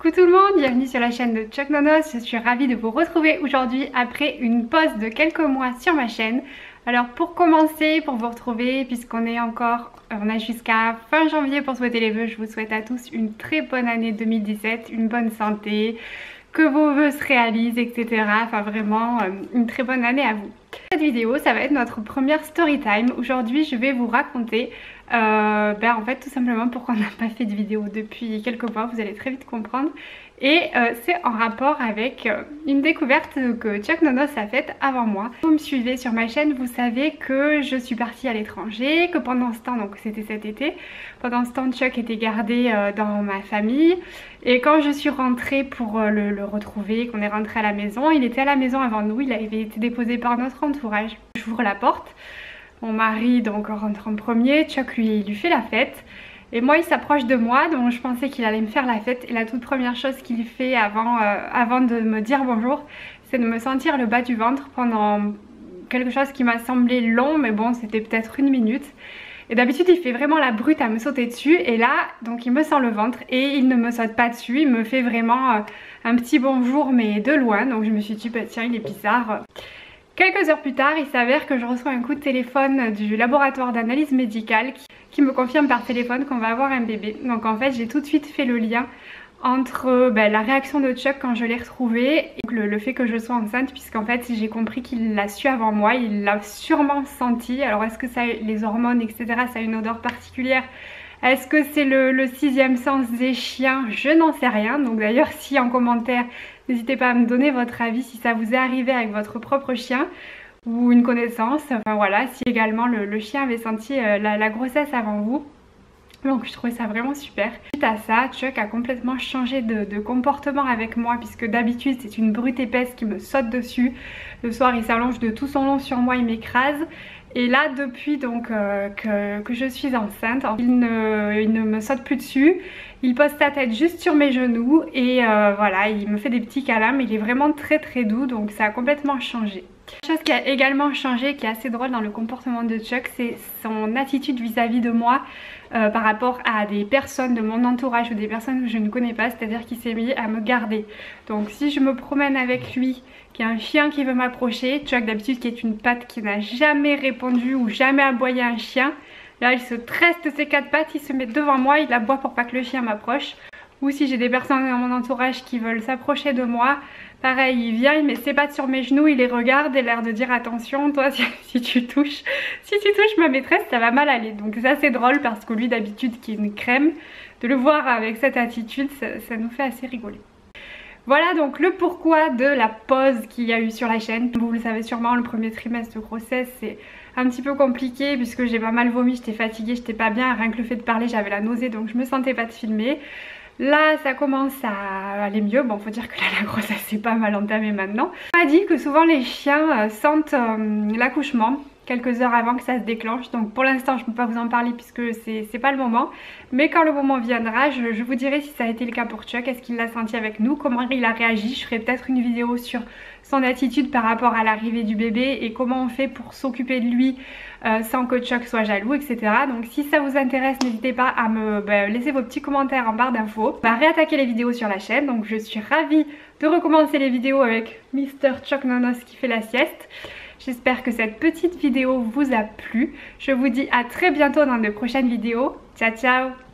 Coucou tout le monde, bienvenue sur la chaîne de Chuck Nonos. Je suis ravie de vous retrouver aujourd'hui après une pause de quelques mois sur ma chaîne. Alors pour commencer, pour vous retrouver, puisqu'on est on a jusqu'à fin janvier pour souhaiter les vœux, je vous souhaite à tous une très bonne année 2017, une bonne santé, que vos vœux se réalisent, etc. Enfin vraiment une très bonne année à vous. Cette vidéo, ça va être notre première story time. Aujourd'hui, je vais vous raconter en fait tout simplement pourquoi on n'a pas fait de vidéo depuis quelques mois, vous allez très vite comprendre. Et c'est en rapport avec une découverte que Chuck Nonos a faite avant moi. Vous me suivez sur ma chaîne, vous savez que je suis partie à l'étranger, que pendant ce temps, donc c'était cet été, pendant ce temps Chuck était gardé dans ma famille. Et quand je suis rentrée pour le retrouver, qu'on est rentré à la maison, il était à la maison avant nous, il avait été déposé par notre entourage. J'ouvre la porte, mon mari donc rentre en premier, Chuck lui fait la fête. Et moi il s'approche de moi, donc je pensais qu'il allait me faire la fête. Et la toute première chose qu'il fait avant de me dire bonjour, c'est de me sentir le bas du ventre pendant quelque chose qui m'a semblé long, mais bon c'était peut-être une minute. Et d'habitude il fait vraiment la brute à me sauter dessus, et là donc il me sent le ventre et il ne me saute pas dessus, il me fait vraiment un petit bonjour mais de loin. Donc je me suis dit bah tiens il est bizarre. Quelques heures plus tard, il s'avère que je reçois un coup de téléphone du laboratoire d'analyse médicale qui me confirme par téléphone qu'on va avoir un bébé. Donc en fait j'ai tout de suite fait le lien entre la réaction de Chuck quand je l'ai retrouvé et le fait que je sois enceinte, puisqu'en fait j'ai compris qu'il l'a su avant moi, il l'a sûrement senti. Alors est-ce que ça, les hormones etc, ça a une odeur particulière? Est-ce que c'est le sixième sens des chiens? Je n'en sais rien. Donc d'ailleurs si en commentaire, n'hésitez pas à me donner votre avis si ça vous est arrivé avec votre propre chien ou une connaissance. Enfin voilà, si également le chien avait senti la grossesse avant vous. Donc je trouvais ça vraiment super. Suite à ça, Chuck a complètement changé de comportement avec moi, puisque d'habitude c'est une brute épaisse qui me saute dessus. Le soir il s'allonge de tout son long sur moi, il m'écrase. Et là depuis donc que je suis enceinte, il ne me saute plus dessus. Il pose sa tête juste sur mes genoux et voilà, il me fait des petits câlins, mais il est vraiment très doux, donc ça a complètement changé. Une chose qui a également changé, qui est assez drôle dans le comportement de Chuck, c'est son attitude vis-à-vis de moi par rapport à des personnes de mon entourage ou des personnes que je ne connais pas, c'est-à-dire qu'il s'est mis à me garder. Donc si je me promène avec lui, qu'il y a un chien qui veut m'approcher, Chuck d'habitude qui est une patte qui n'a jamais répondu ou jamais aboyé à un chien, là il se tresse de ses quatre pattes, il se met devant moi, il aboie pour pas que le chien m'approche. Ou si j'ai des personnes dans mon entourage qui veulent s'approcher de moi, pareil, il vient, il met ses pattes sur mes genoux, il les regarde et l'air de dire attention, toi si tu touches ma maîtresse, ça va mal aller. Donc ça c'est drôle parce que lui d'habitude qui est une crème, de le voir avec cette attitude, ça nous fait assez rigoler. Voilà donc le pourquoi de la pause qu'il y a eu sur la chaîne. Vous le savez sûrement, le premier trimestre de grossesse c'est un petit peu compliqué puisque j'ai pas mal vomi, j'étais fatiguée, j'étais pas bien, rien que le fait de parler j'avais la nausée, donc je me sentais pas de filmer. Là ça commence à aller mieux, bon faut dire que là la grossesse c'est pas mal entamée maintenant. On m'a dit que souvent les chiens sentent l'accouchement quelques heures avant que ça se déclenche, donc pour l'instant je ne peux pas vous en parler puisque c'est pas le moment, mais quand le moment viendra je vous dirai si ça a été le cas pour Chuck, est-ce qu'il l'a senti avec nous, comment il a réagi. Je ferai peut-être une vidéo sur son attitude par rapport à l'arrivée du bébé et comment on fait pour s'occuper de lui sans que Chuck soit jaloux, etc. Donc si ça vous intéresse, n'hésitez pas à me laisser vos petits commentaires en barre d'infos. On va réattaquer les vidéos sur la chaîne, donc je suis ravie de recommencer les vidéos avec Mr. Chuck Nonos qui fait la sieste. J'espère que cette petite vidéo vous a plu. Je vous dis à très bientôt dans de prochaines vidéos. Ciao ciao!